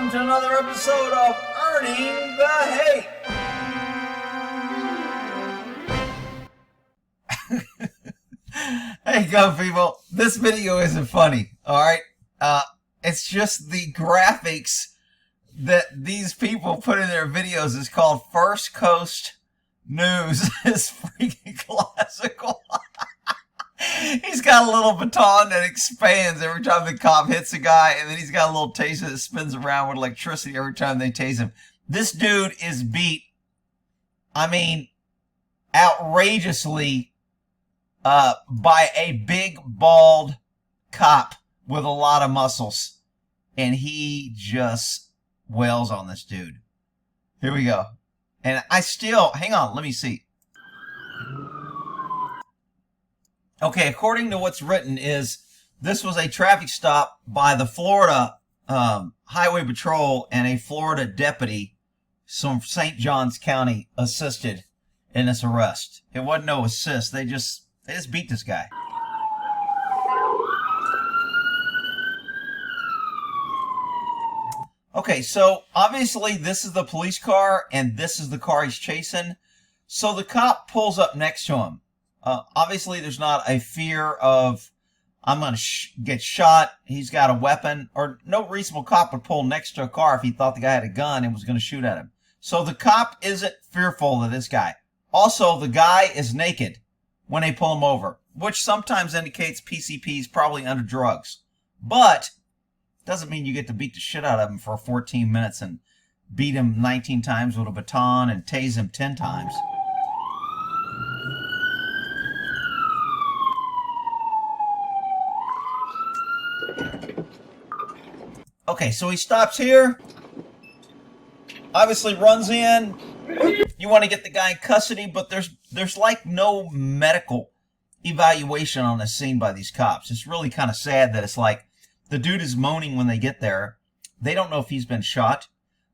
welcome to another episode of Earning the Hate. Hey, go people. This video isn't funny, alright? It's just the graphics that these people put in their videos is called First Coast News. It's freaking classical. He's got a little baton that expands every time the cop hits a guy, and then he's got a little taser that spins around with electricity every time they tase him. This dude is beat, I mean, outrageously by a big, bald cop with a lot of muscles. And he just wails on this dude. Here we go. And I still, hang on, let me see. Okay, according to what's written is this was a traffic stop by the Florida Highway Patrol, and a Florida deputy from St. Johns County assisted in this arrest. It wasn't no assist. They just beat this guy. Okay, so obviously this is the police car and this is the car he's chasing. So the cop pulls up next to him. Obviously, there's not a fear of, I'm going to get shot, he's got a weapon, or no reasonable cop would pull next to a car if he thought the guy had a gun and was going to shoot at him. So the cop isn't fearful of this guy. Also, the guy is naked when they pull him over, which sometimes indicates PCP is probably under drugs. But doesn't mean you get to beat the shit out of him for 14 minutes and beat him 19 times with a baton and tase him 10 times. Okay, so he stops here, obviously runs in. You want to get the guy in custody, but there's like no medical evaluation on the scene by these cops. It's really kind of sad that it's like the dude is moaning when they get there. They don't know if he's been shot.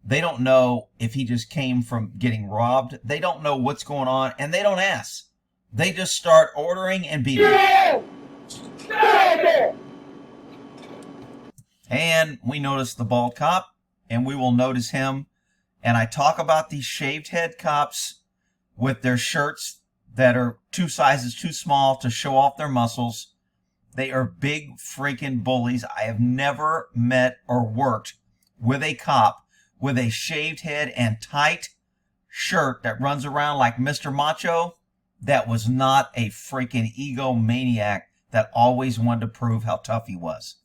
They don't know if he just came from getting robbed. They don't know what's going on, and they don't ask. They just start ordering and beating. And we notice the bald cop, and we will notice him. And I talk about these shaved head cops with their shirts that are 2 sizes too small to show off their muscles. They are big freaking bullies. I have never met or worked with a cop with a shaved head and tight shirt that runs around like Mr. Macho that was not a freaking egomaniac that always wanted to prove how tough he was.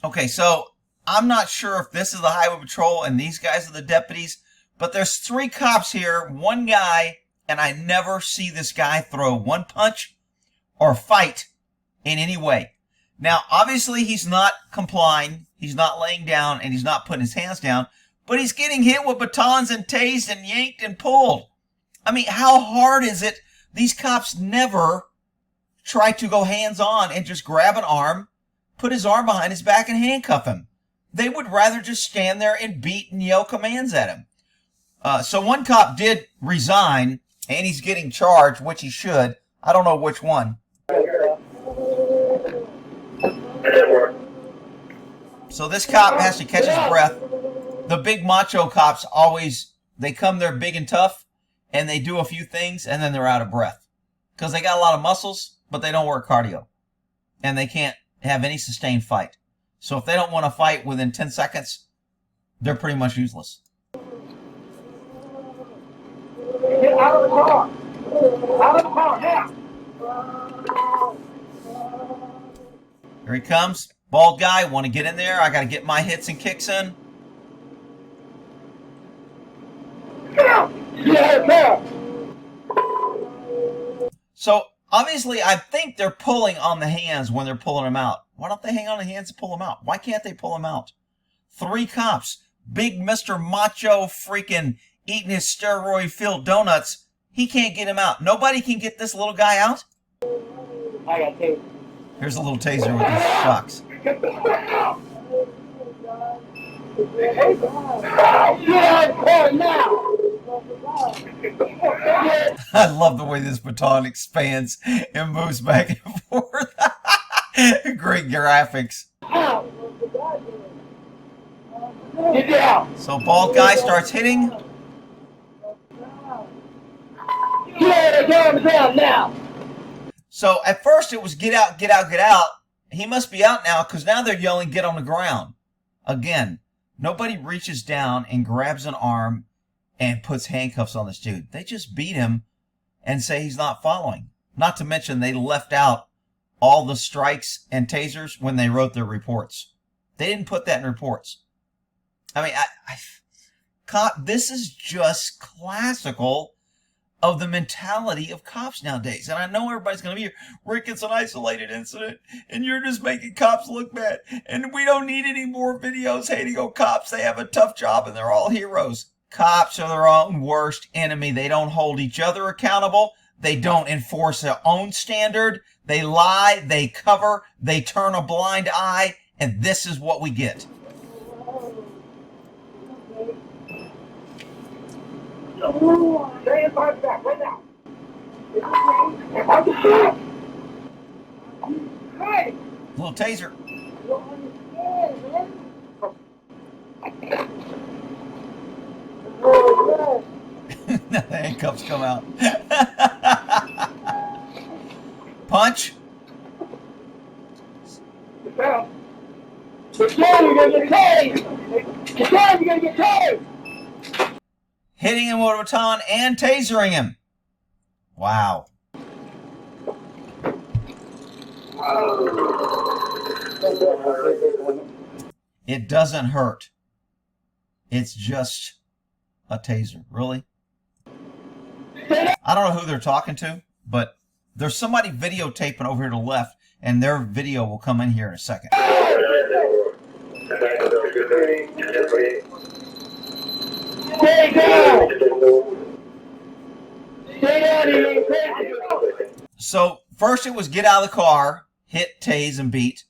Okay, so I'm not sure if this is the Highway Patrol and these guys are the deputies, but there's 3 cops here, 1 guy, and I never see this guy throw 1 punch or fight in any way. Now, obviously, he's not complying, he's not laying down, and he's not putting his hands down, but he's getting hit with batons and tased and yanked and pulled. I mean, how hard is it? These cops never try to go hands-on and just grab an arm, put his arm behind his back, and handcuff him. They would rather just stand there and beat and yell commands at him. So 1 cop did resign, and he's getting charged, which he should. I don't know which one. So this cop has to catch his breath. The big macho cops always, they come there big and tough, and they do a few things, and then they're out of breath. Because they got a lot of muscles, but they don't work cardio. And they can't have any sustained fight. So if they don't want to fight within 10 seconds, they're pretty much useless. Get out of the car! Out of the car, now! Here he comes. Bald guy, want to get in there. I got to get my hits and kicks in. So, obviously, I think they're pulling on the hands when they're pulling them out. Why don't they hang on the hands and pull them out? Why can't they pull them out? 3 cops. Big Mr. Macho freaking eating his steroid-filled donuts. He can't get him out. Nobody can get this little guy out? I got tape. Here's a little taser with these shocks. Get out now! I love the way this baton expands and moves back and forth. Great graphics. Get down. So bald guy starts hitting. Get down now. So at first it was get out, get out, get out. He must be out now because now they're yelling get on the ground. Again, nobody reaches down and grabs an arm and puts handcuffs on this dude. They just beat him and say he's not following. Not to mention they left out all the strikes and tasers when they wrote their reports. They didn't put that in reports. I mean, this is just classical of the mentality of cops nowadays. And I know everybody's going to be here, Rick, it's an isolated incident, and you're just making cops look bad. And we don't need any more videos hating on cops. They have a tough job, and they're all heroes. Cops are their own worst enemy. They don't hold each other accountable. They don't enforce their own standard. They lie, they cover, they turn a blind eye, and this is what we get. Stay in back right now. Hey! Little taser. The handcuffs come out. Punch. Get down, you're gonna get tased! Get down, you're gonna get tased! Hitting him with a baton and tasering him. Wow. It doesn't hurt. It's just a taser. Really? I don't know who they're talking to, but there's somebody videotaping over here to the left, and their video will come in here in a second. Stay down! Stay down, So first it was get out of the car, hit, tase, and beat.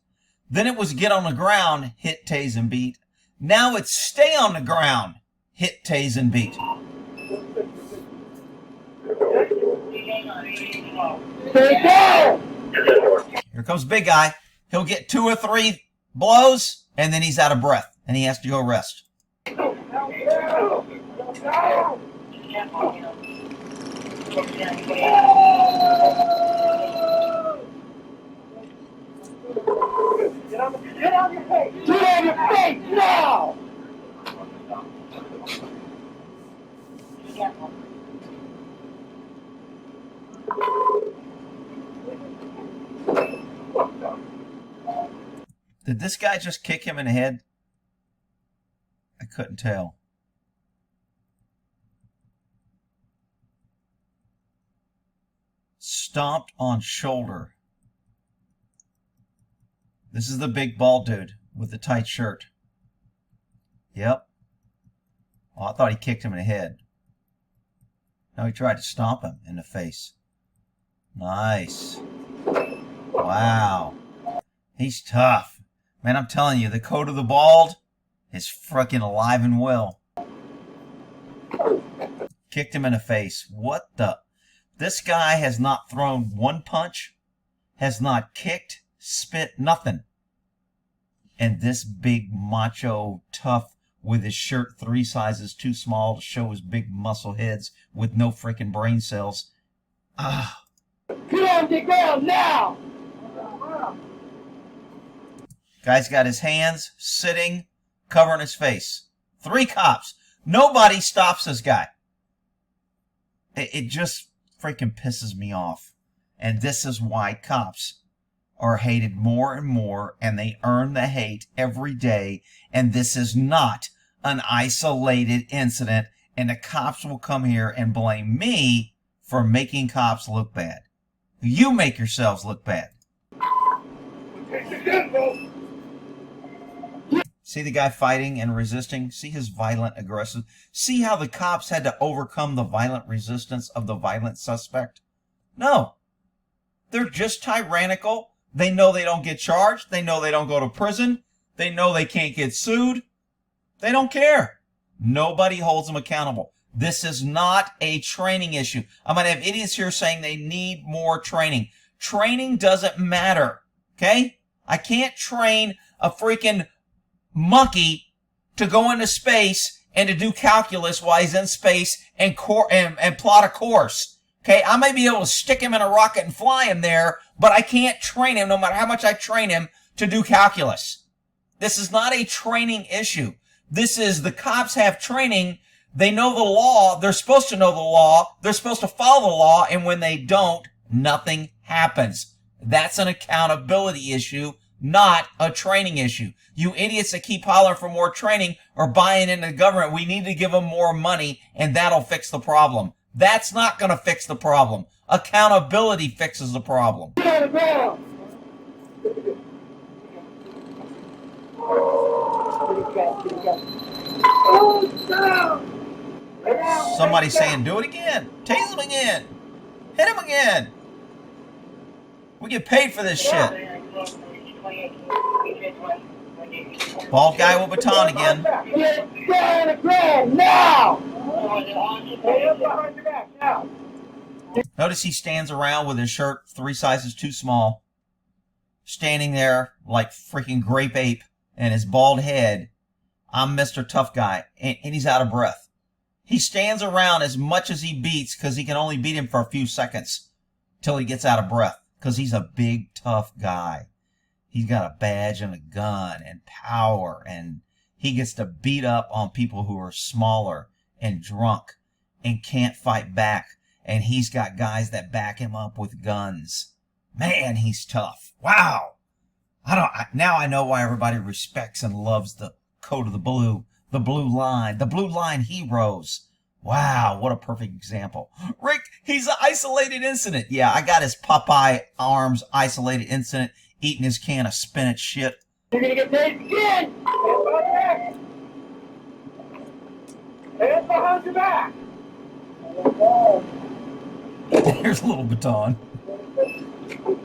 Then it was get on the ground, hit, tase, and beat. Now it's stay on the ground, hit, tase, and beat. Stay down! Here comes big guy. He'll get 2 or 3 blows, and then he's out of breath, and he has to go rest. Get on your face! Get on your face now! Did this guy just kick him in the head? I couldn't tell. Stomped on shoulder. This is the big bald dude with the tight shirt. Yep. Oh, I thought he kicked him in the head. No, he tried to stomp him in the face. Nice. Wow. He's tough. Man, I'm telling you, the code of the bald is freaking alive and well. Kicked him in the face. What the? This guy has not thrown one punch, has not kicked, spit, nothing. And this big macho tough with his shirt 3 sizes too small to show his big muscle heads with no freaking brain cells. Ah. Get on the ground now! Guy's got his hands sitting, covering his face. 3 cops. Nobody stops this guy. It just freaking pisses me off. And this is why cops are hated more and more, and they earn the hate every day. And this is not an isolated incident, and the cops will come here and blame me for making cops look bad. You make yourselves look bad. See the guy fighting and resisting? See his violent aggressive? See how the cops had to overcome the violent resistance of the violent suspect? No. They're just tyrannical. They know they don't get charged. They know they don't go to prison. They know they can't get sued. They don't care. Nobody holds them accountable. This is not a training issue. I'm going to have idiots here saying they need more training. Training doesn't matter, okay? I can't train a freaking monkey to go into space and to do calculus while he's in space and plot a course. Okay, I may be able to stick him in a rocket and fly him there, but I can't train him no matter how much I train him to do calculus. This is not a training issue. This is the cops have training. They know the law. They're supposed to know the law. They're supposed to follow the law. And when they don't, nothing happens. That's an accountability issue, not a training issue. You idiots that keep hollering for more training or buying into the government, we need to give them more money and that'll fix the problem. That's not going to fix the problem. Accountability fixes the problem. Somebody's saying, do it again. Tase him again. Hit him again. We get paid for this shit. Bald guy with baton again. Get down the ground now! Notice he stands around with his shirt 3 sizes too small, standing there like freaking grape ape and his bald head. I'm Mr. Tough Guy, and he's out of breath. He stands around as much as he beats because he can only beat him for a few seconds till he gets out of breath because he's a big, tough guy. He's got a badge and a gun and power, and he gets to beat up on people who are smaller and drunk and can't fight back. And he's got guys that back him up with guns. Man, he's tough. Wow. Now I know why everybody respects and loves the Code of the Blue Line heroes. Wow, what a perfect example. Rick, he's an isolated incident. Yeah, I got his Popeye arms isolated incident, eating his can of spinach shit. You're gonna get paid again! Hands behind your back! Here's a little baton.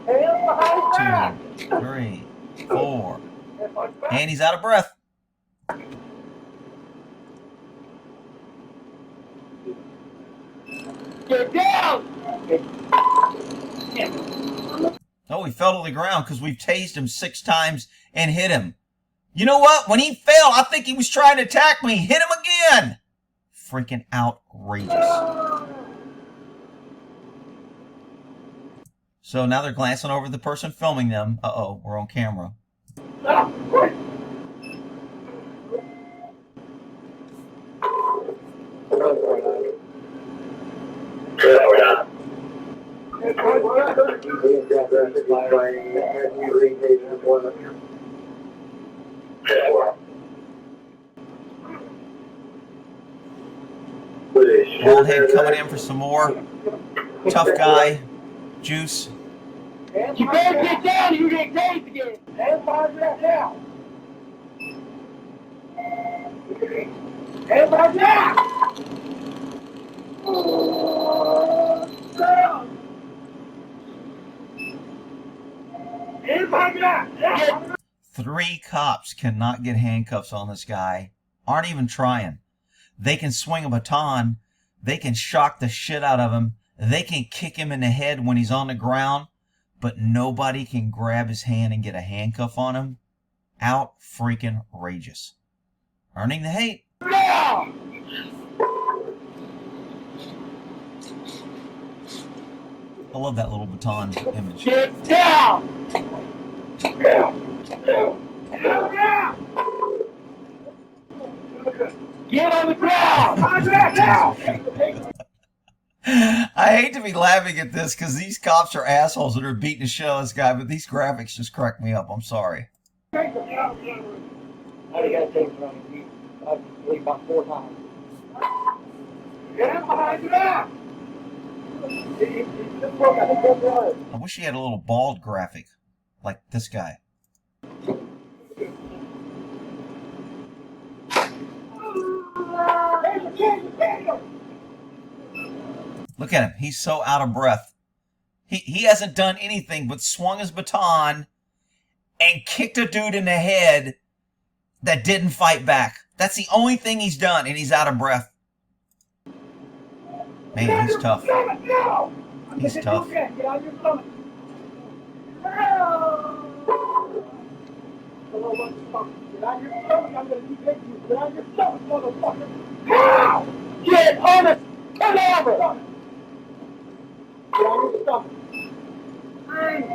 Hands behind your back! 2, 3, 4. And he's out of breath. Get down! Oh, he fell to the ground because we've tased him 6 times and hit him. You know what? When he fell, I think he was trying to attack me. Hit him again! Freaking outrageous. So now they're glancing over the person filming them. Uh-oh, we're on camera. Bald head coming in for some more. Tough guy. Juice. You better get down or you get tased again! Hands behind your back now! Hands behind your back! Down! Hands behind your back! 3 cops cannot get handcuffs on this guy. Aren't even trying. They can swing a baton. They can shock the shit out of him. They can kick him in the head when he's on the ground. But nobody can grab his hand and get a handcuff on him. Out freaking outrageous. Earning the hate. Now! I love that little baton image. Get down! Down! Down! Get on the ground! On the ground now! I hate to be laughing at this because these cops are assholes that are beating the shit out of this guy, but these graphics just crack me up. I'm sorry. I already got taken from you. I believe about 4 times. Get him behind your back! I wish he had a little bald graphic like this guy. Look at him. He's so out of breath. He hasn't done anything but swung his baton and kicked a dude in the head that didn't fight back. That's the only thing he's done, and he's out of breath. Man, he's tough. No! He's tough. Get on your stomach. Get on your stomach. I'm going to evict you. Get on your stomach, motherfucker. Now! Get on it! Turn over! Get on your stomach.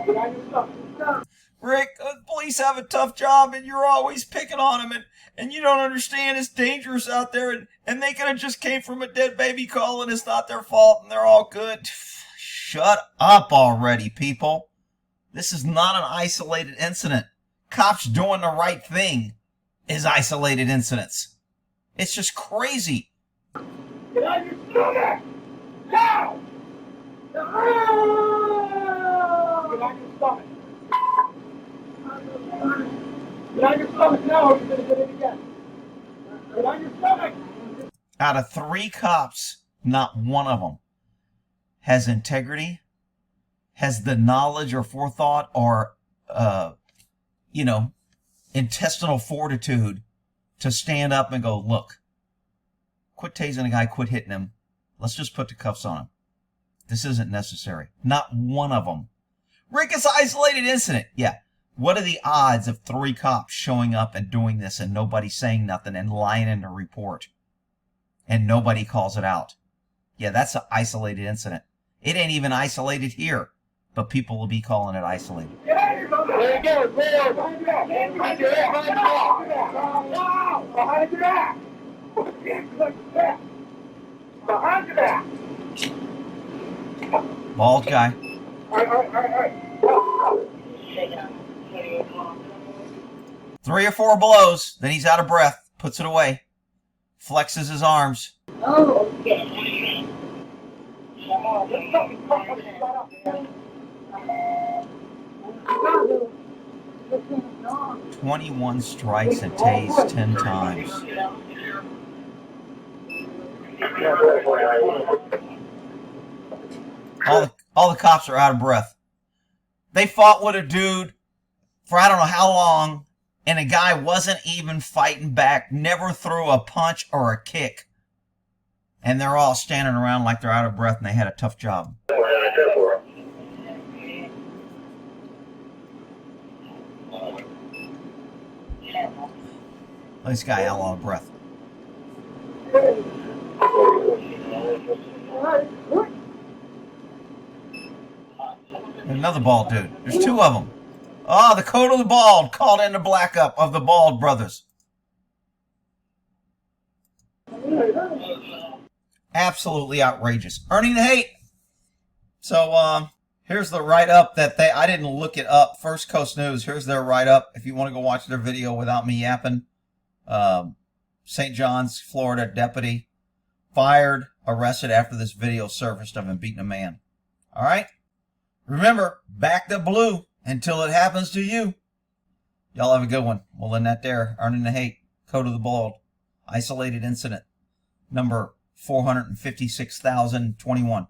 Get on your stomach. Rick, police have a tough job, and you're always picking on them, and you don't understand it's dangerous out there, and they could have just came from a dead baby call, and it's not their fault, and they're all good. Shut up already, people. This is not an isolated incident. Cops doing the right thing is isolated incidents. It's just crazy. Get on your stomach! Now! Get on your stomach. Get on your stomach now, or you're going to get it again. Get on your stomach! Out of 3 cops, not one of them has integrity, has the knowledge or forethought or, intestinal fortitude to stand up and go, look, quit tasing a guy, quit hitting him. Let's just put the cuffs on him. This isn't necessary. Not one of them. Rick, it's an isolated incident. Yeah. What are the odds of 3 cops showing up and doing this and nobody saying nothing and lying in the report? And nobody calls it out. Yeah, that's an isolated incident. It ain't even isolated here, but people will be calling it isolated. There you go, behind your back. Behind your back. Behind your back. Bald guy. All right. 3 or 4 blows, then he's out of breath, puts it away, flexes his arms. Oh, okay. 21 strikes and tased 10 times. All the cops are out of breath. They fought with a dude for I don't know how long, and the guy wasn't even fighting back, never threw a punch or a kick. And they're all standing around like they're out of breath, and they had a tough job. This guy all out of breath. Another bald dude. There's 2 of them. Oh, the code of the bald called in the black up of the Bald brothers. Absolutely outrageous. Earning the hate. So, here's the write-up that I didn't look it up. First Coast News. Here's their write-up. If you want to go watch their video without me yapping. St. John's, Florida deputy fired, arrested after this video surfaced of him beating a man. All right? Remember, back the blue until it happens to you. Y'all have a good one. We'll end that there. Earning the hate. Code of the Bald. Isolated incident. Number 456,021.